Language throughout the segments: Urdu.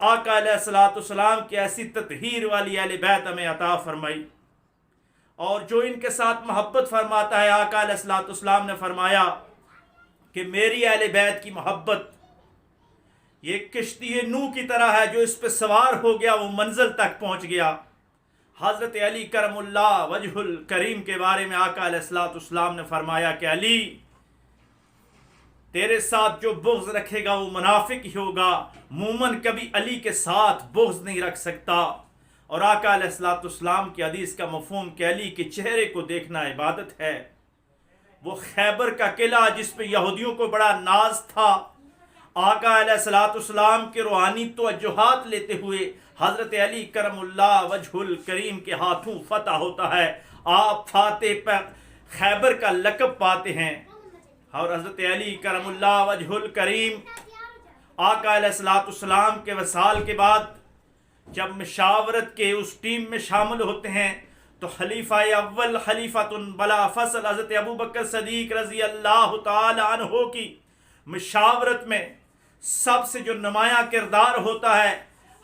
آقا علیہ الصلوۃ والسلام کی ایسی تطہیر والی اہل بیت ہمیں عطا فرمائی، اور جو ان کے ساتھ محبت فرماتا ہے، آقا علیہ الصلوۃ والسلام نے فرمایا کہ میری اہل بیت کی محبت یہ کشتی نوح کی طرح ہے، جو اس پہ سوار ہو گیا وہ منزل تک پہنچ گیا۔ حضرت علی کرم اللہ وجہ الکریم کے بارے میں آقا علیہ الصلوۃ والسلام نے فرمایا کہ علی، تیرے ساتھ جو بغض رکھے گا وہ منافق ہی ہوگا، مومن کبھی علی کے ساتھ بغض نہیں رکھ سکتا۔ اور آقا علیہ الصلوۃ والسلام کی حدیث کا مفہوم کہ علی کے چہرے کو دیکھنا عبادت ہے۔ وہ خیبر کا قلعہ جس پہ یہودیوں کو بڑا ناز تھا، آقا علیہ الصلوۃ والسلام کے روحانی توجہات لیتے ہوئے حضرت علی کرم اللہ وجہ الکریم کے ہاتھوں فتح ہوتا ہے، آپ فاتح پہ خیبر کا لقب پاتے ہیں۔ اور حضرت علی کرم اللہ وجہ الکریم آقا علیہ الصلوۃ والسلام کے وصال کے بعد جب مشاورت کے اس ٹیم میں شامل ہوتے ہیں تو خلیفہ اول خلیفۃ بلا فصل حضرت ابوبکر صدیق رضی اللہ تعالی عنہ کی مشاورت میں سب سے جو نمایاں کردار ہوتا ہے،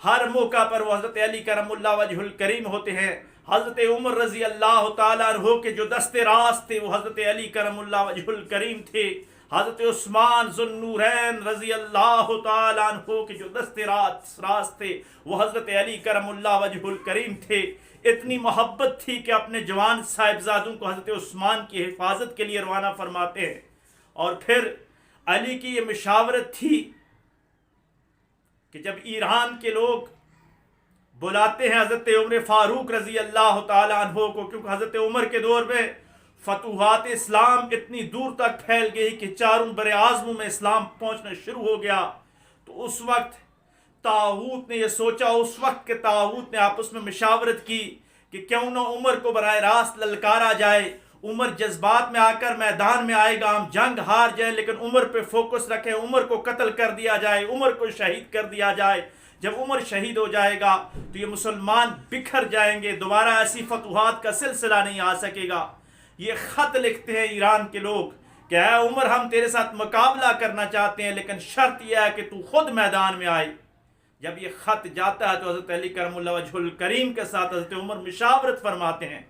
ہر موقع پر وہ حضرت علی کرم اللہ وجہ الکریم ہوتے ہیں۔ حضرت عمر رضی اللہ تعالیٰ عنہ کے جو دست راست تھے وہ حضرت علی کرم اللہ وجہ الکریم تھے۔ حضرت عثمان ذو النورین رضی اللہ تعالیٰ عنہ کے جو دست راست تھے وہ حضرت علی کرم اللہ وجہ الکریم تھے۔ اتنی محبت تھی کہ اپنے جوان صاحبزادوں کو حضرت عثمان کی حفاظت کے لیے روانہ فرماتے ہیں۔ اور پھر علی کی یہ مشاورت تھی کہ جب ایران کے لوگ بلاتے ہیں حضرت عمر فاروق رضی اللہ تعالیٰ عنہ کو، کیونکہ حضرت عمر کے دور میں فتوحات اسلام اتنی دور تک پھیل گئی کہ چاروں بر اعظموں میں اسلام پہنچنا شروع ہو گیا، تو اس وقت طاغوت نے یہ سوچا، اس وقت کے طاغوت نے آپس میں مشاورت کی کہ کیوں نہ عمر کو براہ راست للکارا جائے۔ عمر جذبات میں آ کر میدان میں آئے گا، ہم جنگ ہار جائیں لیکن عمر پہ فوکس رکھیں، عمر کو قتل کر دیا جائے، عمر کو شہید کر دیا جائے۔ جب عمر شہید ہو جائے گا تو یہ مسلمان بکھر جائیں گے، دوبارہ ایسی فتوحات کا سلسلہ نہیں آ سکے گا۔ یہ خط لکھتے ہیں ایران کے لوگ کہ اے عمر، ہم تیرے ساتھ مقابلہ کرنا چاہتے ہیں لیکن شرط یہ ہے کہ تو خود میدان میں آئے۔ جب یہ خط جاتا ہے تو حضرت علی کرم اللہ وجہ الکریم کے ساتھ حضرت عمر مشاورت فرماتے ہیں۔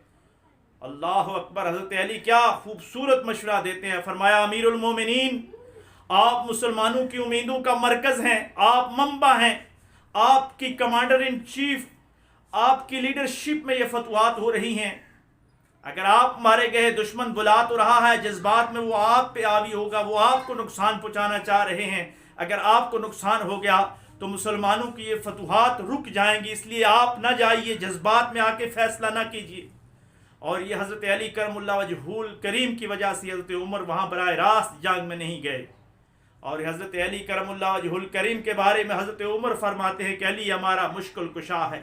اللہ اکبر! حضرت علی کیا خوبصورت مشورہ دیتے ہیں، فرمایا امیر المومنین، آپ مسلمانوں کی امیدوں کا مرکز ہیں، آپ منبع ہیں، آپ کی کمانڈر ان چیف، آپ کی لیڈرشپ میں یہ فتوحات ہو رہی ہیں۔ اگر آپ مارے گئے، دشمن بلا تو رہا ہے، جذبات میں وہ آپ پہ آوی ہوگا، وہ آپ کو نقصان پہنچانا چاہ رہے ہیں۔ اگر آپ کو نقصان ہو گیا تو مسلمانوں کی یہ فتوحات رک جائیں گی، اس لیے آپ نہ جائیے، جذبات میں آ کے فیصلہ نہ کیجیے۔ اور یہ حضرت علی کرم اللہ وجہ الکریم کی وجہ سے حضرت عمر وہاں براہ راست جنگ میں نہیں گئے۔ اور حضرت علی کرم اللہ وجہ الکریم کے بارے میں حضرت عمر فرماتے ہیں کہ علی ہمارا مشکل کشا ہے۔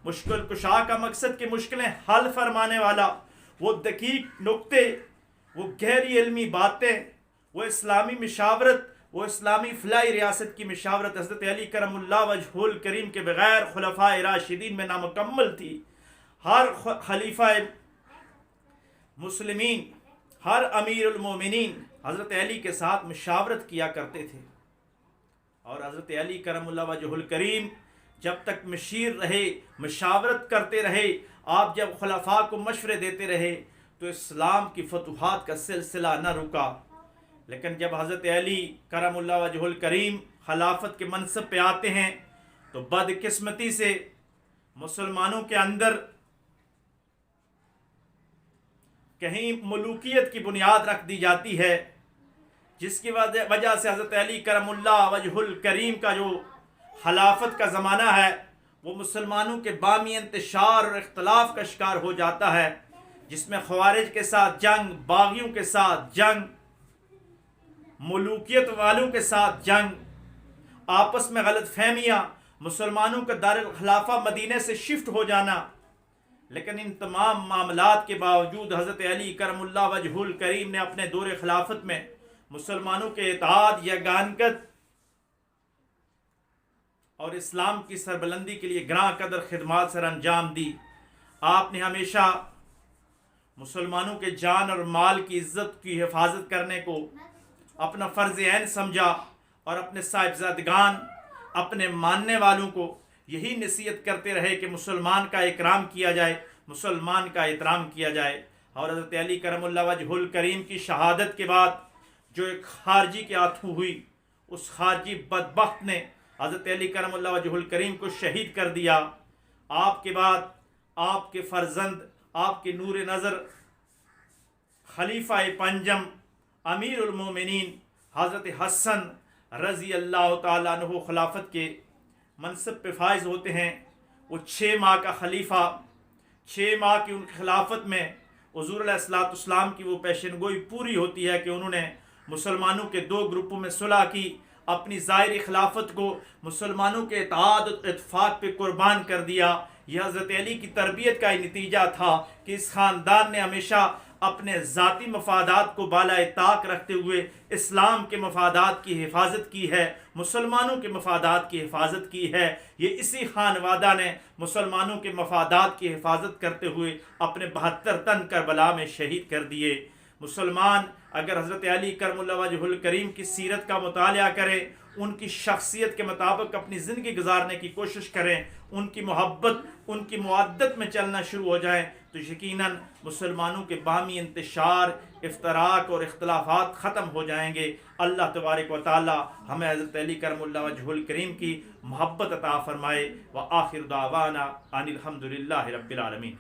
مشکل کشا کا مقصد کہ مشکلیں حل فرمانے والا، وہ دقیق نکتے، وہ گہری علمی باتیں، وہ اسلامی مشاورت، وہ اسلامی فلاحی ریاست کی مشاورت حضرت علی کرم اللہ وجہ الکریم کے بغیر خلفاء راشدین میں نامکمل تھی۔ ہر خلیفہ مسلمین، ہر امیر المومنین حضرت علی کے ساتھ مشاورت کیا کرتے تھے۔ اور حضرت علی کرم اللہ وجہ الکریم جب تک مشیر رہے، مشاورت کرتے رہے، آپ جب خلفاء کو مشورے دیتے رہے تو اسلام کی فتوحات کا سلسلہ نہ رکا۔ لیکن جب حضرت علی کرم اللہ وجہ الکریم خلافت کے منصب پہ آتے ہیں تو بدقسمتی سے مسلمانوں کے اندر کہیں ملوکیت کی بنیاد رکھ دی جاتی ہے، جس کی وجہ سے حضرت علی کرم اللہ وجہ الکریم کا جو خلافت کا زمانہ ہے وہ مسلمانوں کے بامی انتشار اور اختلاف کا شکار ہو جاتا ہے، جس میں خوارج کے ساتھ جنگ، باغیوں کے ساتھ جنگ، ملوکیت والوں کے ساتھ جنگ، آپس میں غلط فہمیاں، مسلمانوں کا دارالخلافہ مدینہ سے شفٹ ہو جانا۔ لیکن ان تمام معاملات کے باوجود حضرت علی کرم اللہ وجہ الکریم نے اپنے دور خلافت میں مسلمانوں کے اتحاد، یگانگت اور اسلام کی سربلندی کے لیے گراں قدر خدمات سر انجام دی۔ آپ نے ہمیشہ مسلمانوں کے جان اور مال کی عزت کی حفاظت کرنے کو اپنا فرض عین سمجھا اور اپنے صاحبزادگان اپنے ماننے والوں کو یہی نصیحت کرتے رہے کہ مسلمان کا اکرام کیا جائے، مسلمان کا احترام کیا جائے۔ اور حضرت علی کرم اللہ وجہ الکریم کی شہادت کے بعد جو ایک خارجی کے ہاتھوں ہوئی، اس خارجی بدبخت نے حضرت علی کرم اللہ وجہ الکریم کو شہید کر دیا۔ آپ کے بعد آپ کے فرزند، آپ کے نور نظر خلیفہ پنجم امیر المومنین حضرت حسن رضی اللہ تعالیٰ عنہ خلافت کے منصب پہ فائز ہوتے ہیں۔ وہ 6 ماہ کا خلیفہ، 6 ماہ کی ان کی خلافت میں حضور علیہ السلام کی وہ پیشن گوئی پوری ہوتی ہے کہ انہوں نے مسلمانوں کے 2 گروپوں میں صلح کی، اپنی ظاہری خلافت کو مسلمانوں کے اتحاد و اتفاق پہ قربان کر دیا۔ یہ حضرت علی کی تربیت کا ہی نتیجہ تھا کہ اس خاندان نے ہمیشہ اپنے ذاتی مفادات کو بالائے طاق رکھتے ہوئے اسلام کے مفادات کی حفاظت کی ہے، مسلمانوں کے مفادات کی حفاظت کی ہے۔ یہ اسی خانوادہ نے مسلمانوں کے مفادات کی حفاظت کرتے ہوئے اپنے 72 تن کربلا میں شہید کر دیے۔ مسلمان اگر حضرت علی کرم اللہ وجہ الکریم کی سیرت کا مطالعہ کریں، ان کی شخصیت کے مطابق اپنی زندگی گزارنے کی کوشش کریں، ان کی محبت، ان کی معدت میں چلنا شروع ہو جائیں، تو یقیناً مسلمانوں کے باہمی انتشار، افتراق اور اختلافات ختم ہو جائیں گے۔ اللہ تبارک و تعالی ہمیں حضرت علی کرم اللہ وجہ الکریم کی محبت عطا فرمائے۔ وآخر دعوانا ان الحمد للہ رب العالمین۔